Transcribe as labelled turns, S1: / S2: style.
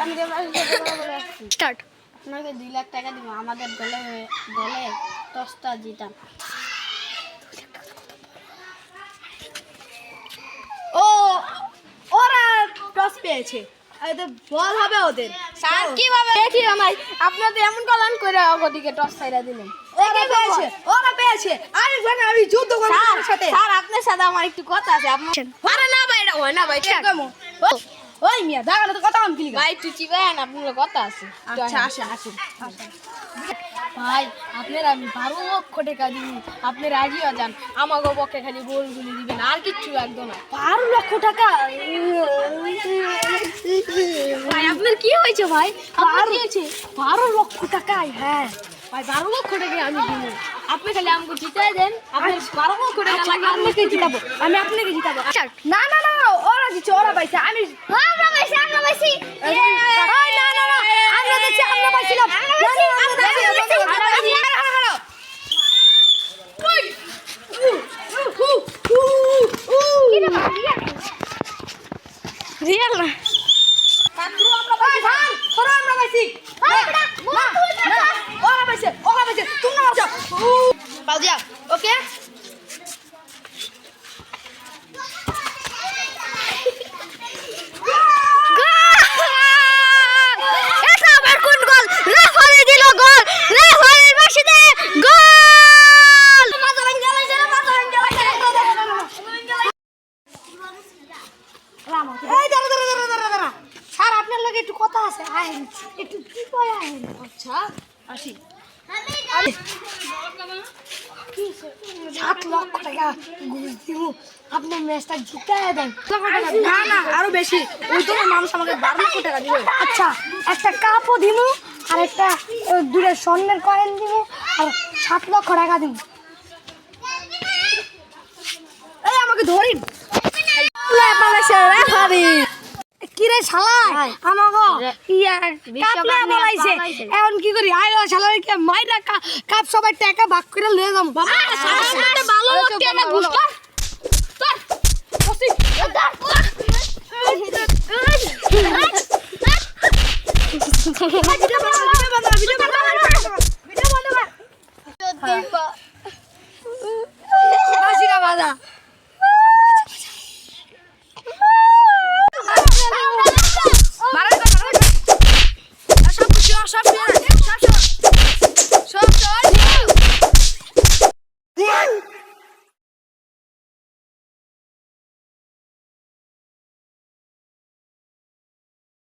S1: আমি বলে আসছি
S2: স্টার্ট।
S1: আপনাকে 2 লাখ টাকা দিব আমাদের দলে টসটা জিতান।
S3: ও ওরা টস পেয়েছে, বল হবে ওদের।
S1: স্যার কিভাবে দেখি আমার আপনাদের এমন কলান করে ওদিকে টস ছাইরা দিলেন।
S3: ওরা পেয়েছে আমি যুদ্ধ করব ওদের সাথে।
S1: স্যার আপনার সাথে আমার একটু কথা আছে। আপনার
S3: আরে না ভাই, এটা হয় না ভাই, কেমন ওই মিয়া দাঁড়ানো তো কথা আমি
S1: ভাই একটু চিবেন, আপনার কথা আছে।
S3: আচ্ছা আসেন আসেন।
S1: ভাই আপনার আমি 12 লক্ষ টাকা দিই, আপনি রাজি হয়ে যান। আমাকে পক্ষে খালি গোলগুলি দিবেন, আর কিচ্ছু লাগতো না।
S3: 12 লক্ষ টাকা?
S1: ভাই আপনার কি হয়েছে ভাই? আপনার কি হয়েছে?
S3: 12 লক্ষ টাকায়? হ্যাঁ
S1: ভাই 12 লক্ষ টাকা আমি দিব, আপনি খালি আমাকে জিতাই দেন। আপনি 12 লক্ষ টাকা
S3: আচ্ছা,
S1: লাগে
S3: আপনাকে জিতাবো, আমি আপনাকে জিতাবো। না না না, ওরা জিতছে, ওরা পাইছে। আমি
S1: আমরা পাইছি
S3: ওই, না না না, আমরা দেখছি, আমরা পাইছিলাম। না, না, আমরা দেখছি, আমরা পাইছি। হারাও। ওই,
S2: রিয়েল না।
S3: আমরা পাইছি। আমরা পাইছি। ওরা পাইছে, তোমরা পাইছো। পাউদিয়া, ওকে?
S2: এটা আবার কোন গোল? রেফারি দিল গোল, রেফারির বাঁশিতে গোল।
S3: এই দাঁড়া। স্যার আপনার লগে একটু কথা আছে, আহেন একটু কি কয় আহেন। আচ্ছা আসি। 7 লক্ষ টাকা ঘুষ দিব, আপনি ম্যাচটা জিতায় দেন। না না, আরো বেশি। ওই তোমার মানুষ আমাকে 12 লক্ষ টাকা দিবে। আচ্ছা, একটা কাপও দিব, আর একটা 2 স্বর্ণের কয়েন দিব, আর 7 লক্ষ টাকা দিব। এই আমাকে ধরিন। কিরে শালা, আমাগো কাপলা বলাইছে। এখন কি করি? আইলা শালা কে মাইরা কাপ সবাই টাকা ভাগ করে লয়ে যাম। বাবা
S1: সামনে ভালো লোক কেন ঘুষ কর তোর বসি
S3: ভিডিও বানাও।